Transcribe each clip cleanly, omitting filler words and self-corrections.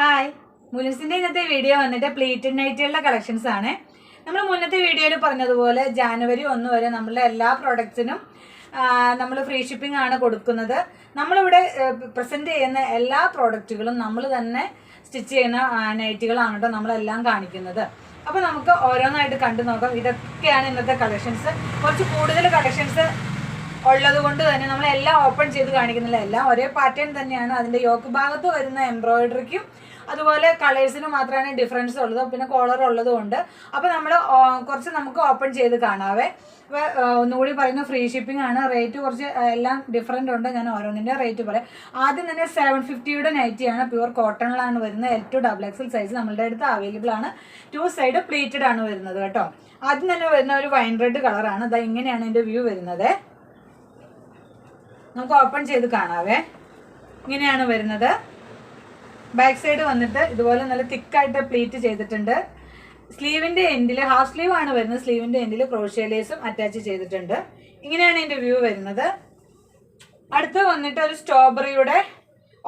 Hi, മുനിസിൻ്റെ ഇന്നത്തെ video വന്നിട്ട് pleated നൈറ്റികളുടെ collections ആണ്. നമ്മൾ മുന്നത്തെ വീഡിയോയിൽ പറഞ്ഞതുപോലെ ജാനുവരി 1 വരെ നമ്മളുടെ എല്ലാ പ്രോഡക്റ്റ്സിനും നമ്മൾ ഫ്രീ ഷിപ്പിംഗ് ആണ് കൊടുക്കുന്നത്. നമ്മളിവിടെ പ്രസൻറ്റ് ചെയ്യുന്ന എല്ലാ പ്രോഡക്റ്റുകളും നമ്മൾ തന്നെ സ്റ്റിച്ച് ചെയ്യുന്ന നൈറ്റുകളാണ് കേട്ടോ നമ്മളെല്ലാം കാണിക്കുന്നത്. അപ്പോൾ നമുക്ക് ഓരോന്നായിട്ട് കണ്ടു നോക്കാം. ഇതൊക്കെയാണ് ഇന്നത്തെ കളക്ഷൻസ്. കുറച്ച് കൂടുതൽ കളക്ഷൻസ് ഉള്ളത് കൊണ്ട് തന്നെ നമ്മളെല്ലാം ഓപ്പൺ ചെയ്ത് കാണിക്കുന്നില്ല. എല്ലാം ഒരേ പാറ്റേൺ തന്നെയാണ്. അതിൻ്റെ യോക്ക് ഭാഗത്ത് വരുന്ന എംബ്രോയിഡറിക്കും അതുപോലെ കളേഴ്സിനും മാത്രമാണ് ഡിഫറൻസ് ഉള്ളത്. പിന്നെ കോളർ ഉള്ളത് കൊണ്ട് അപ്പോൾ നമ്മൾ കുറച്ച് നമുക്ക് ഓപ്പൺ ചെയ്ത് കാണാവേ. അപ്പോൾ ഒന്നുകൂടി പറയുന്ന ഫ്രീ ഷിപ്പിംഗ് ആണ്. റേറ്റ് കുറച്ച് എല്ലാം ഡിഫറെൻ്റ് ഉണ്ട്. ഞാൻ ഓരോന്നിൻ്റെ റേറ്റ് പറയാം. ആദ്യം തന്നെ 750യുടെ നൈറ്റിയാണ്. പ്യുവർ കോട്ടണിലാണ് വരുന്നത്. L2 XXL സൈസ് നമ്മളുടെ അടുത്ത് അവൈലബിൾ ആണ്. 2 സൈഡ് പ്ലീറ്റഡ് ആണ് വരുന്നത് കേട്ടോ. ആദ്യം തന്നെ വരുന്ന ഒരു വൈൻ റെഡ് കളറാണ്. അത് ഇങ്ങനെയാണ് എൻ്റെ വ്യൂ വരുന്നത്. നമുക്ക് ഓപ്പൺ ചെയ്ത് കാണാവേ. ഇങ്ങനെയാണ് വരുന്നത്. ബാക്ക് സൈഡ് വന്നിട്ട് ഇതുപോലെ നല്ല തിക്കായിട്ട് പ്ലീറ്റ് ചെയ്തിട്ടുണ്ട്. സ്ലീവിൻ്റെ എൻഡിൽ ഹാഫ് സ്ലീവ് ആണ് വരുന്നത്. സ്ലീവിൻ്റെ എൻഡിൽ ക്രോഷ്യ ലേസും അറ്റാച്ച് ചെയ്തിട്ടുണ്ട്. ഇങ്ങനെയാണ് എൻ്റെ വ്യൂ വരുന്നത്. അടുത്ത് വന്നിട്ട് ഒരു സ്ട്രോബെറിയുടെ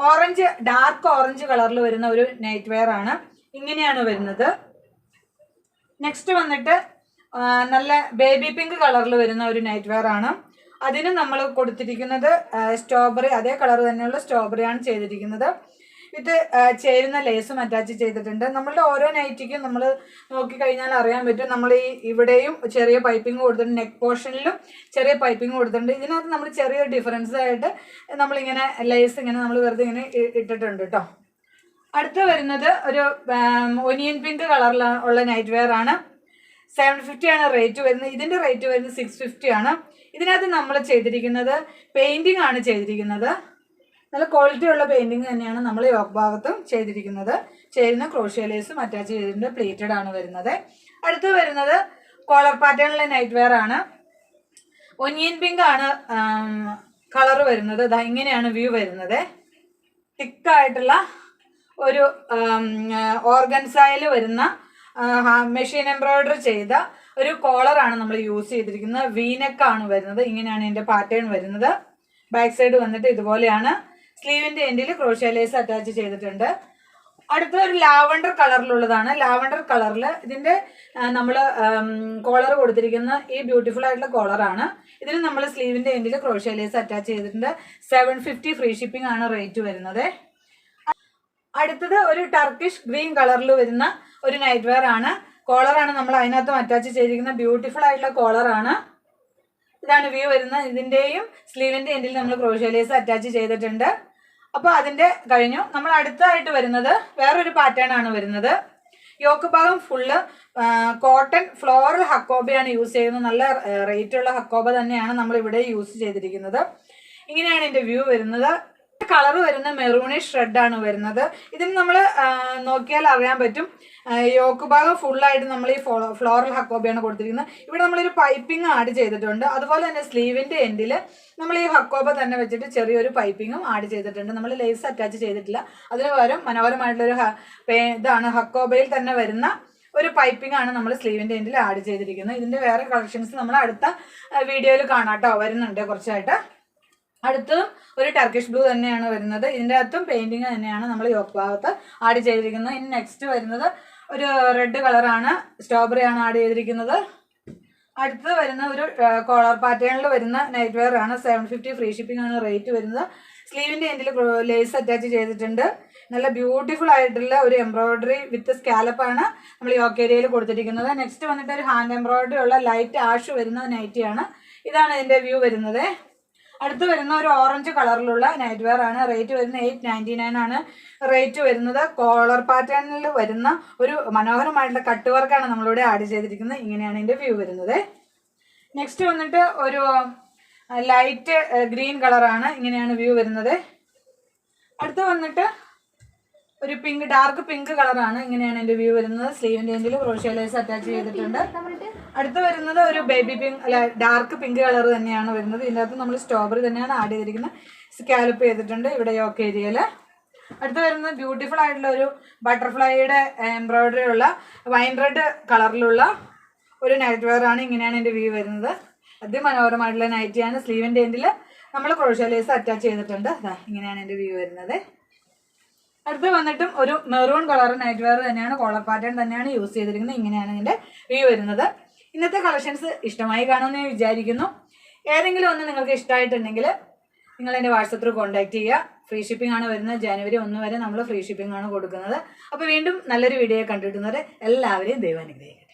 ഓറഞ്ച്, ഡാർക്ക് ഓറഞ്ച് കളറിൽ വരുന്ന ഒരു നൈറ്റ് വെയർ ആണ്. ഇങ്ങനെയാണ് വരുന്നത്. നെക്സ്റ്റ് വന്നിട്ട് നല്ല ബേബി പിങ്ക് കളറിൽ വരുന്ന ഒരു നൈറ്റ് വെയർ ആണ്. അതിന് നമ്മൾ കൊടുത്തിരിക്കുന്നത് സ്ട്രോബെറി, അതേ കളർ തന്നെയുള്ള സ്ട്രോബെറിയാണ് ചെയ്തിരിക്കുന്നത്. ഇത് ചേരുന്ന ലേസും അറ്റാച്ച് ചെയ്തിട്ടുണ്ട്. നമ്മളുടെ ഓരോ നൈറ്റിക്കും നമ്മൾ നോക്കിക്കഴിഞ്ഞാൽ അറിയാൻ പറ്റും. നമ്മൾ ഇവിടെയും ചെറിയ പൈപ്പിംഗ് കൊടുത്തിട്ടുണ്ട്. നെക്ക് പോർഷനിലും ചെറിയ പൈപ്പിംഗ് കൊടുത്തിട്ടുണ്ട്. ഇതിനകത്ത് നമ്മൾ ചെറിയൊരു ഡിഫറൻസ് ആയിട്ട് നമ്മളിങ്ങനെ ലേസ് ഇങ്ങനെ നമ്മൾ വെറുതെ ഇങ്ങനെ ഇട്ടിട്ടുണ്ട് കേട്ടോ. അടുത്ത് വരുന്നത് ഒരു ഒനിയൻ പിങ്ക് കളറിൽ ഉള്ള നൈറ്റ് വെയർ ആണ്. 750 ആണ് റേറ്റ് വരുന്നത്. ഇതിൻ്റെ റേറ്റ് വരുന്നത് 650 ആണ്. ഇതിനകത്ത് നമ്മൾ ചെയ്തിരിക്കുന്നത് പെയിൻറ്റിംഗ് ആണ് ചെയ്തിരിക്കുന്നത്. നല്ല ക്വാളിറ്റി ഉള്ള പെയിൻറ്റിങ് തന്നെയാണ് നമ്മൾ യോക്ക് ഭാഗത്തും ചെയ്തിരിക്കുന്നത്. ചേരുന്ന ക്രോഷ്യ ലേസും അറ്റാച്ച് ചെയ്തിട്ടുണ്ട്. പ്ലേറ്റഡ് ആണ് വരുന്നത്. അടുത്ത് വരുന്നത് കോളർ പാറ്റേണിലെ നൈറ്റ് വെയർ ആണ്. ഒനിയൻ പിങ്ക് ആണ് കളർ വരുന്നത്. ഇതാ ഇങ്ങനെയാണ് വ്യൂ വരുന്നത്. തിക്കായിട്ടുള്ള ഒരു ഓർഗൻസായിൽ വരുന്ന മെഷീൻ എംബ്രോയിഡറി ചെയ്ത ഒരു കോളറാണ് നമ്മൾ യൂസ് ചെയ്തിരിക്കുന്നത്. വീനെക്കാണ് വരുന്നത്. ഇങ്ങനെയാണ് ഇതിൻ്റെ പാറ്റേൺ വരുന്നത്. ബാക്ക് സൈഡ് വന്നിട്ട് ഇതുപോലെയാണ്. സ്ലീവിൻ്റെ എൻഡിൽ ക്രോഷ്യ ലേസ് അറ്റാച്ച് ചെയ്തിട്ടുണ്ട്. അടുത്ത ഒരു ലാവണ്ടർ കളറിലുള്ളതാണ്. ലാവണ്ടർ കളറിൽ ഇതിൻ്റെ നമ്മൾ കോളർ കൊടുത്തിരിക്കുന്ന ഈ ബ്യൂട്ടിഫുൾ ആയിട്ടുള്ള കോളറാണ്. ഇതിന് നമ്മൾ സ്ലീവിൻ്റെ എൻഡിൽ ക്രോഷ്യ ലേസ് അറ്റാച്ച് ചെയ്തിട്ടുണ്ട്. 750 ഫ്രീ ഷിപ്പിംഗ് ആണ് റേറ്റ് വരുന്നത്. അടുത്തത് ഒരു ടർക്കിഷ് ഗ്രീൻ കളറിൽ വരുന്ന ഒരു നൈറ്റ് വെയർ ആണ്. കോളറാണ് നമ്മൾ അതിനകത്തും അറ്റാച്ച് ചെയ്തിരിക്കുന്ന ബ്യൂട്ടിഫുൾ ആയിട്ടുള്ള കോളറാണ്. ഇതാണ് വ്യൂ വരുന്നത്. ഇതിൻ്റെയും സ്ലീവിൻ്റെ എൻഡിൽ നമ്മൾ ക്രോഷ്യ ലേസ് അറ്റാച്ച് ചെയ്തിട്ടുണ്ട്. അപ്പോൾ അതിൻ്റെ കഴിഞ്ഞു. നമ്മൾ അടുത്തായിട്ട് വരുന്നത് വേറൊരു പാറ്റേൺ ആണ് വരുന്നത്. യോക്ക് ഭാഗം ഫുള്ള് കോട്ടൺ ഫ്ലോറൽ ഹക്കോബയാണ് യൂസ് ചെയ്യുന്നത്. നല്ല റേറ്റുള്ള ഹക്കോബ തന്നെയാണ് നമ്മൾ ഇവിടെ യൂസ് ചെയ്തിരിക്കുന്നത്. ഇങ്ങനെയാണ് ഇതിൻ്റെ വ്യൂ വരുന്നത്. കളർ വരുന്ന മെറൂണിഷ് റെഡ് ആണ് വരുന്നത്. ഇതിന് നമ്മൾ നോക്കിയാൽ അറിയാൻ പറ്റും. യോക്ക് ഭാഗം ഫുള്ളായിട്ട് നമ്മൾ ഈ ഫ്ലോറൽ ഹക്കോബയാണ് കൊടുത്തിരിക്കുന്നത്. ഇവിടെ നമ്മളൊരു പൈപ്പിംഗ് ആഡ് ചെയ്തിട്ടുണ്ട്. അതുപോലെ തന്നെ സ്ലീവിൻ്റെ എൻഡിൽ നമ്മൾ ഈ ഹക്കോബ തന്നെ വെച്ചിട്ട് ചെറിയൊരു പൈപ്പിങ്ങും ആഡ് ചെയ്തിട്ടുണ്ട്. നമ്മൾ ലേസ് അറ്റാച്ച് ചെയ്തിട്ടില്ല. അതിന് പകരം മനോഹരമായിട്ടുള്ളൊരു ഇതാണ് ഹക്കോബയിൽ തന്നെ വരുന്ന ഒരു പൈപ്പിംഗ് ആണ് നമ്മൾ സ്ലീവിൻ്റെ എൻഡിൽ ആഡ് ചെയ്തിരിക്കുന്നത്. ഇതിൻ്റെ വേറെ കളക്ഷൻസ് നമ്മൾ അടുത്ത വീഡിയോയിൽ കാണാം കേട്ടോ. വരുന്നുണ്ട് കുറച്ചായിട്ട്. അടുത്തതും ഒരു ടർക്കിഷ് ബ്ലൂ തന്നെയാണ് വരുന്നത്. ഇതിൻ്റെ അകത്തും പെയിൻറ്റിങ് തന്നെയാണ് നമ്മൾ യോക്ക് ഭാഗത്ത് ആഡ് ചെയ്തിരിക്കുന്നത്. ഇനി നെക്സ്റ്റ് വരുന്നത് ഒരു റെഡ് കളറാണ്. സ്ട്രോബെറി ആണ് ആഡ് ചെയ്തിരിക്കുന്നത്. അടുത്തത് വരുന്ന ഒരു കോളർ പാറ്റേണിൽ വരുന്ന നൈറ്റ് വെയർ ആണ്. 750 ഫ്രീ ഷിപ്പിംഗ് ആണ് റേറ്റ് വരുന്നത്. സ്ലീവിൻ്റെ എൻഡിൽ ലേസ് അറ്റാച്ച് ചെയ്തിട്ടുണ്ട്. നല്ല ബ്യൂട്ടിഫുൾ ആയിട്ടുള്ള ഒരു എംബ്രോയിഡറി വിത്ത് സ്കാലപ്പാണ് നമ്മൾ യോക്ക് ഏരിയയിൽ കൊടുത്തിരിക്കുന്നത്. നെക്സ്റ്റ് വന്നിട്ട് ഒരു ഹാൻഡ് എംബ്രോയിഡറി ഉള്ള ലൈറ്റ് ആഷ് വരുന്ന നൈറ്റിയാണ്. ഇതാണ് ഇതിൻ്റെ വ്യൂ വരുന്നത്. അടുത്ത് വരുന്ന ഒരു ഓറഞ്ച് കളറിലുള്ള നൈറ്റ് വെയർ ആണ്. റേറ്റ് വരുന്നത് 899 ആണ് റേറ്റ് വരുന്നത്. കോളർ പാറ്റേണിൽ വരുന്ന ഒരു മനോഹരമായിട്ടുള്ള കട്ട് വർക്കാണ് നമ്മളിവിടെ ആഡ് ചെയ്തിരിക്കുന്നത്. ഇങ്ങനെയാണ് ഇതിൻ്റെ വ്യൂ വരുന്നത്. നെക്സ്റ്റ് വന്നിട്ട് ഒരു ലൈറ്റ് ഗ്രീൻ കളറാണ്. ഇങ്ങനെയാണ് വ്യൂ വരുന്നത്. അടുത്ത് വന്നിട്ട് ഒരു പിങ്ക്, ഡാർക്ക് പിങ്ക് കളറാണ്. ഇങ്ങനെയാണ് എൻ്റെ വ്യൂ വരുന്നത്. സ്ലീവിൻ്റെ എൻഡിൽ ക്രോഷ്യ ലേസ് അറ്റാച്ച് ചെയ്തിട്ടുണ്ട്. അടുത്ത് വരുന്നത് ഒരു ബേബി പിങ്ക്, അല്ല ഡാർക്ക് പിങ്ക് കളർ തന്നെയാണ് വരുന്നത്. ഇതിൻ്റെ അകത്ത് നമ്മൾ സ്ട്രോബെറി തന്നെയാണ് ആഡ് ചെയ്തിരിക്കുന്നത്. സ്കാലപ്പ് ചെയ്തിട്ടുണ്ട് ഇവിടെ യോക്ക് ഏരിയയിൽ. അടുത്ത് വരുന്നത് ബ്യൂട്ടിഫുൾ ആയിട്ടുള്ള ഒരു ബട്ടർഫ്ലൈയുടെ എംബ്രോയിഡറി ഉള്ള വൈൻ റെഡ് കളറിലുള്ള ഒരു നൈറ്റ് വെയർ ആണ്. ഇങ്ങനെയാണ് എൻ്റെ വ്യൂ വരുന്നത്. അതിമനോഹരമായിട്ടുള്ള നൈറ്റിയാണ്. സ്ലീവിൻ്റെ എൻഡിൽ നമ്മൾ ക്രോഷ്യ ലേസ് അറ്റാച്ച് ചെയ്തിട്ടുണ്ട്. ഇങ്ങനെയാണ് എൻ്റെ വ്യൂ വരുന്നത്. അടുത്ത് വന്നിട്ടും ഒരു മെറൂൺ കളർ നൈറ്റ് വെയർ തന്നെയാണ്, കോളർ പാറ്റേൺ തന്നെയാണ് യൂസ് ചെയ്തിരിക്കുന്നത്. ഇങ്ങനെയാണ് ഇതിൻ്റെ വ്യൂ വരുന്നത്. ഇന്നത്തെ കളക്ഷൻസ് ഇഷ്ടമായി കാണുമെന്ന് ഞാൻ വിചാരിക്കുന്നു. ഏതെങ്കിലും ഒന്ന് നിങ്ങൾക്ക് ഇഷ്ടമായിട്ടുണ്ടെങ്കിൽ നിങ്ങൾ എൻ്റെ വാട്സപ്പ് ത്രൂ കോൺടാക്ട് ചെയ്യുക. ഫ്രീ ഷിപ്പിംഗ് ആണ് വരുന്നത്. ജനുവരി 1 വരെ നമ്മൾ ഫ്രീ ഷിപ്പിംഗ് ആണ് കൊടുക്കുന്നത്. അപ്പോൾ വീണ്ടും നല്ലൊരു വീഡിയോ കണ്ടിട്ടുന്നവരെ എല്ലാവരെയും ദൈവം അനുഗ്രഹിക്കട്ടെ.